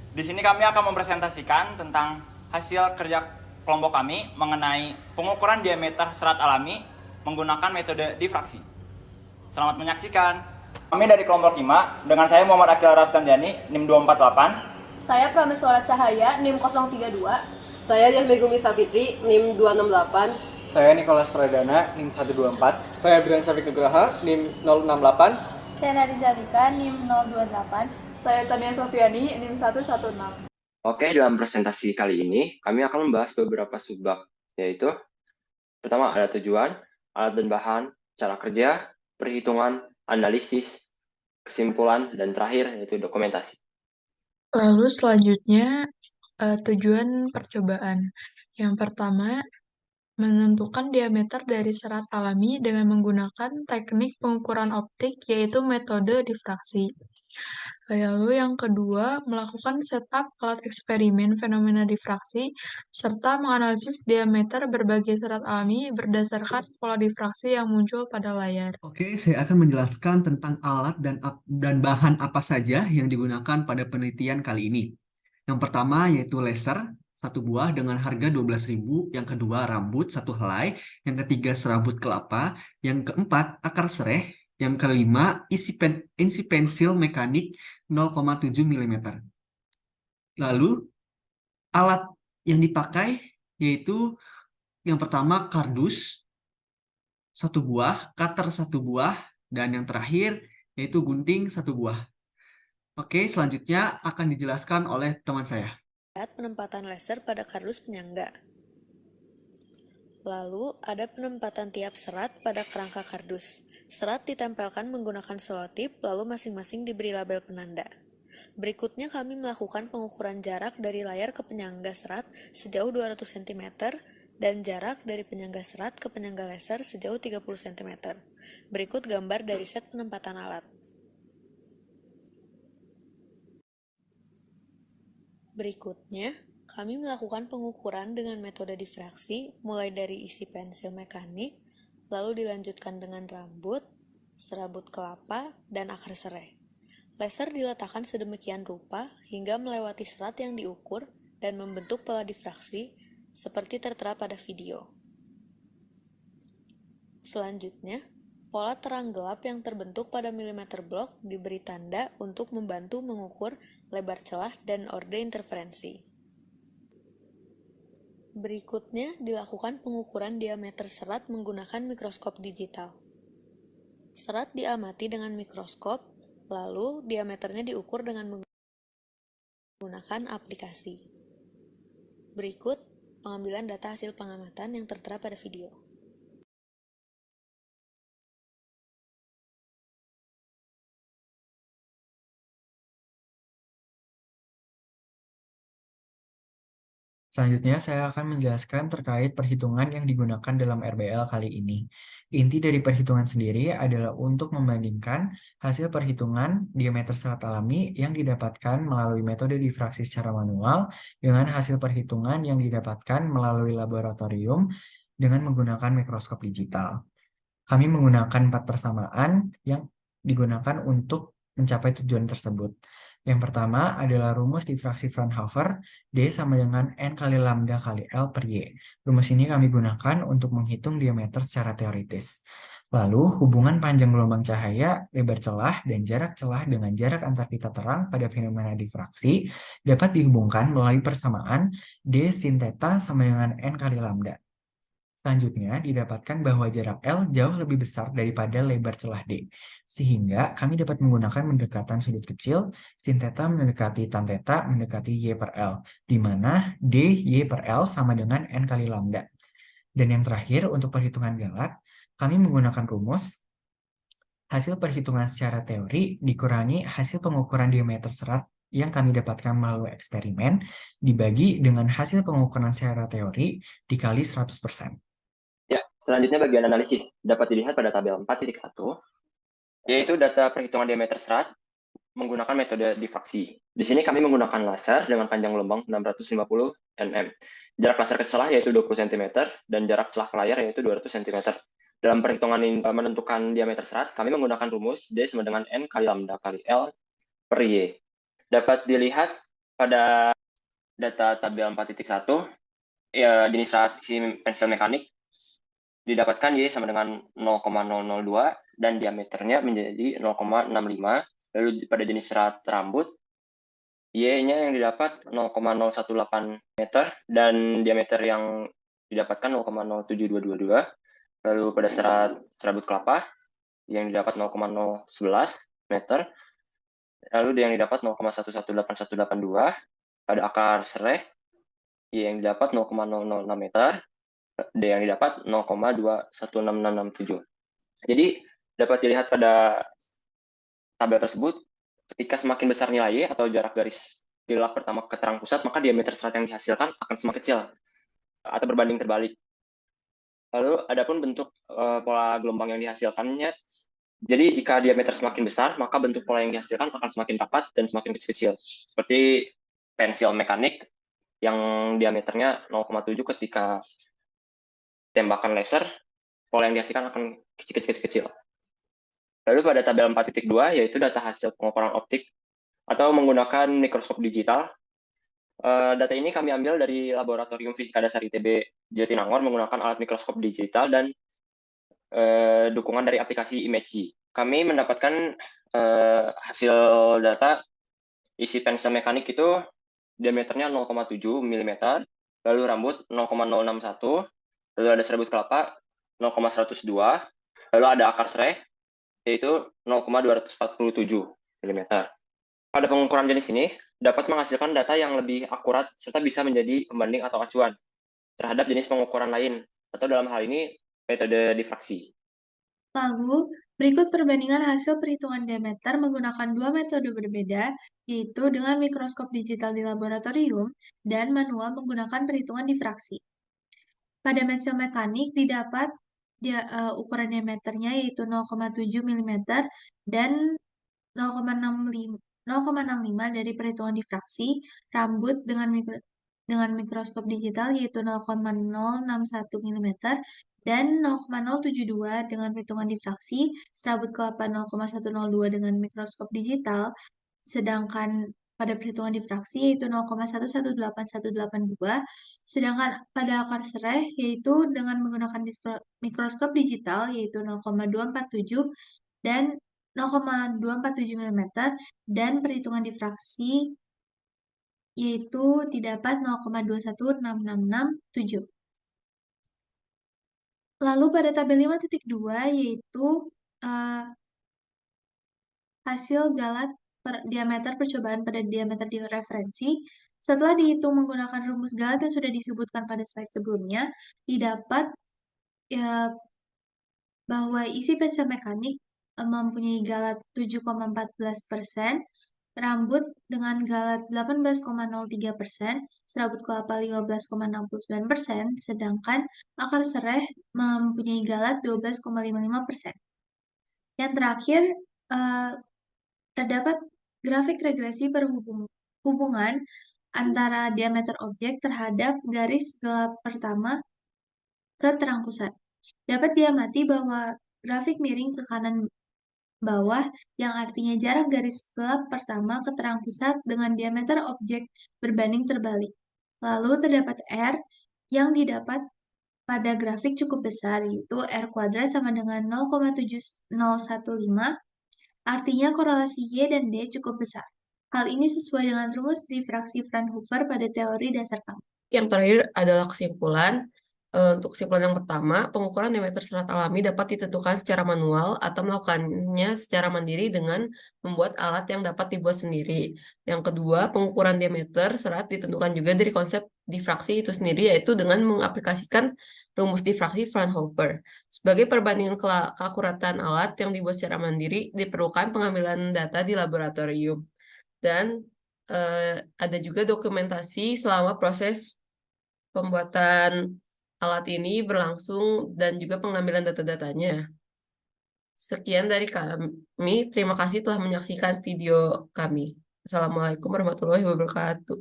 Di sini kami akan mempresentasikan tentang hasil kerja kelompok kami mengenai pengukuran diameter serat alami menggunakan metode difraksi. Selamat menyaksikan. Kami dari kelompok 5, dengan saya Muhammad Akil Rafsanjani, NIM 248. Saya Prameswara Cahaya, NIM 032. Saya Yahmegumi Sapitri, NIM 268. Saya Nikolas Pradana, NIM 124. Saya Brian Safik Nugraha, NIM 068. Saya Nari Zalika, NIM 028. Saya Tania Sofiani, NIM 116. Oke, dalam presentasi kali ini, kami akan membahas beberapa subbab, yaitu pertama ada tujuan, alat dan bahan, cara kerja, perhitungan, analisis, kesimpulan, dan terakhir yaitu dokumentasi. Lalu selanjutnya tujuan percobaan. Yang pertama, menentukan diameter dari serat alami dengan menggunakan teknik pengukuran optik yaitu metode difraksi. Lalu yang kedua, melakukan setup alat eksperimen fenomena difraksi serta menganalisis diameter berbagai serat alami berdasarkan pola difraksi yang muncul pada layar. Oke, saya akan menjelaskan tentang alat dan bahan apa saja yang digunakan pada penelitian kali ini. Yang pertama yaitu laser, satu buah dengan harga 12.000, yang kedua rambut, satu helai, yang ketiga serabut kelapa, yang keempat akar sereh, yang kelima isi pensil mekanik 0,7 mm. Lalu alat yang dipakai yaitu yang pertama kardus, satu buah, cutter satu buah, dan yang terakhir yaitu gunting satu buah. Oke, selanjutnya akan dijelaskan oleh teman saya. Penempatan laser pada kardus penyangga. Lalu, ada penempatan tiap serat pada kerangka kardus. Serat ditempelkan menggunakan selotip, lalu masing-masing diberi label penanda. Berikutnya kami melakukan pengukuran jarak dari layar ke penyangga serat sejauh 200 cm dan jarak dari penyangga serat ke penyangga laser sejauh 30 cm. Berikut gambar dari set penempatan alat. Berikutnya, kami melakukan pengukuran dengan metode difraksi mulai dari isi pensil mekanik, lalu dilanjutkan dengan rambut, serabut kelapa, dan akar serai. Laser diletakkan sedemikian rupa hingga melewati serat yang diukur dan membentuk pola difraksi seperti tertera pada video. Selanjutnya, pola terang gelap yang terbentuk pada milimeter blok diberi tanda untuk membantu mengukur lebar celah dan orde interferensi. Berikutnya dilakukan pengukuran diameter serat menggunakan mikroskop digital. Serat diamati dengan mikroskop, lalu diameternya diukur dengan menggunakan aplikasi. Berikut pengambilan data hasil pengamatan yang tertera pada video. Selanjutnya, saya akan menjelaskan terkait perhitungan yang digunakan dalam RBL kali ini. Inti dari perhitungan sendiri adalah untuk membandingkan hasil perhitungan diameter serat alami yang didapatkan melalui metode difraksi secara manual dengan hasil perhitungan yang didapatkan melalui laboratorium dengan menggunakan mikroskop digital. Kami menggunakan 4 persamaan yang digunakan untuk mencapai tujuan tersebut. Yang pertama adalah rumus difraksi Fraunhofer, D sama dengan N kali lambda kali L per Y. Rumus ini kami gunakan untuk menghitung diameter secara teoritis. Lalu, hubungan panjang gelombang cahaya, lebar celah, dan jarak celah dengan jarak antar pita terang pada fenomena difraksi dapat dihubungkan melalui persamaan D sin theta sama dengan N kali lambda. Selanjutnya, didapatkan bahwa jarak L jauh lebih besar daripada lebar celah D, sehingga kami dapat menggunakan pendekatan sudut kecil, sin theta mendekati tan theta mendekati Y per L, di mana D Y per L sama dengan N kali lambda. Dan yang terakhir, untuk perhitungan galat, kami menggunakan rumus hasil perhitungan secara teori dikurangi hasil pengukuran diameter serat yang kami dapatkan melalui eksperimen, dibagi dengan hasil pengukuran secara teori dikali 100%. Ya, selanjutnya bagian analisis dapat dilihat pada tabel 4.1, yaitu data perhitungan diameter serat menggunakan metode difraksi. Di sini kami menggunakan laser dengan panjang gelombang 650 nm. Jarak laser ke celah yaitu 20 cm dan jarak celah ke layar yaitu 200 cm. Dalam perhitungan menentukan diameter serat, kami menggunakan rumus D sama dengan N kali lambda kali L per Y. Dapat dilihat pada data tabel 4.1, ya jenis serat isi pensil mekanik didapatkan Y sama dengan 0,002 dan diameternya menjadi 0,65. Lalu pada jenis serat rambut, Y-nya yang didapat 0,018 meter dan diameter yang didapatkan 0,07222. Lalu pada serat serabut kelapa yang didapat 0,011 meter. Lalu yang didapat 0,118182. Pada akar serai, Y yang didapat 0,006 meter. D yang didapat 0,216667. Jadi dapat dilihat pada tabel tersebut, ketika semakin besar nilai Y atau jarak garis tilak pertama ke terang pusat, maka diameter serat yang dihasilkan akan semakin kecil atau berbanding terbalik. Lalu adapun bentuk pola gelombang yang dihasilkannya, jadi jika diameter semakin besar, maka bentuk pola yang dihasilkan akan semakin rapat dan semakin kecil-kecil. Seperti pensil mekanik yang diameternya 0,7 ketika tembakan laser, pola yang dihasilkan akan kecil-kecil. Lalu pada tabel 4.2, yaitu data hasil pengukuran optik atau menggunakan mikroskop digital. Data ini kami ambil dari Laboratorium Fisika Dasar ITB Jatinangor menggunakan alat mikroskop digital dan dukungan dari aplikasi ImageG. Kami mendapatkan hasil data isi pensil mekanik itu diameternya 0,7 mm, lalu rambut 0,061, lalu ada serabut kelapa 0,102, lalu ada akar serai yaitu 0,247 mm. Pada pengukuran jenis ini dapat menghasilkan data yang lebih akurat serta bisa menjadi pembanding atau acuan terhadap jenis pengukuran lain atau dalam hal ini metode difraksi. Lalu, berikut perbandingan hasil perhitungan diameter menggunakan dua metode berbeda, yaitu dengan mikroskop digital di laboratorium dan manual menggunakan perhitungan difraksi. Pada pensil mekanik didapat ukuran diameternya yaitu 0,7 mm dan 0,65 dari perhitungan difraksi. Rambut dengan mikroskop digital yaitu 0,061 mm dan 0,072 dengan perhitungan difraksi. Serabut kelapa 0,102 dengan mikroskop digital, sedangkan pada perhitungan difraksi yaitu 0,118182, sedangkan pada akar serai yaitu dengan menggunakan mikroskop digital yaitu 0,247 dan 0,247 mm dan perhitungan difraksi yaitu didapat 0,21667. Lalu pada tabel 5.2 yaitu hasil galat diameter percobaan pada diameter di referensi. Setelah dihitung menggunakan rumus galat yang sudah disebutkan pada slide sebelumnya, didapat bahwa isi pensil mekanik mempunyai galat 7,14%, rambut dengan galat 18,03%, serabut kelapa 15,69%, sedangkan akar serai mempunyai galat 12,55%. Yang terakhir, terdapat grafik regresi perhubungan antara diameter objek terhadap garis gelap pertama ke terang pusat. Dapat diamati bahwa grafik miring ke kanan bawah yang artinya jarak garis gelap pertama ke terang pusat dengan diameter objek berbanding terbalik. Lalu terdapat R yang didapat pada grafik cukup besar, yaitu R kuadrat sama dengan 0,7015, artinya korelasi Y dan D cukup besar. Hal ini sesuai dengan rumus difraksi Fraunhofer pada teori dasar kami. Yang terakhir adalah kesimpulan. Untuk kesimpulan yang pertama, pengukuran diameter serat alami dapat ditentukan secara manual atau melakukannya secara mandiri dengan membuat alat yang dapat dibuat sendiri. Yang kedua, pengukuran diameter serat ditentukan juga dari konsep difraksi itu sendiri, yaitu dengan mengaplikasikan rumus difraksi Fraunhofer. Sebagai perbandingan keakuratan alat yang dibuat secara mandiri, diperlukan pengambilan data di laboratorium. Dan ada juga dokumentasi selama proses pembuatan alat ini berlangsung dan juga pengambilan data-datanya. Sekian dari kami. Terima kasih telah menyaksikan video kami. Assalamualaikum warahmatullahi wabarakatuh.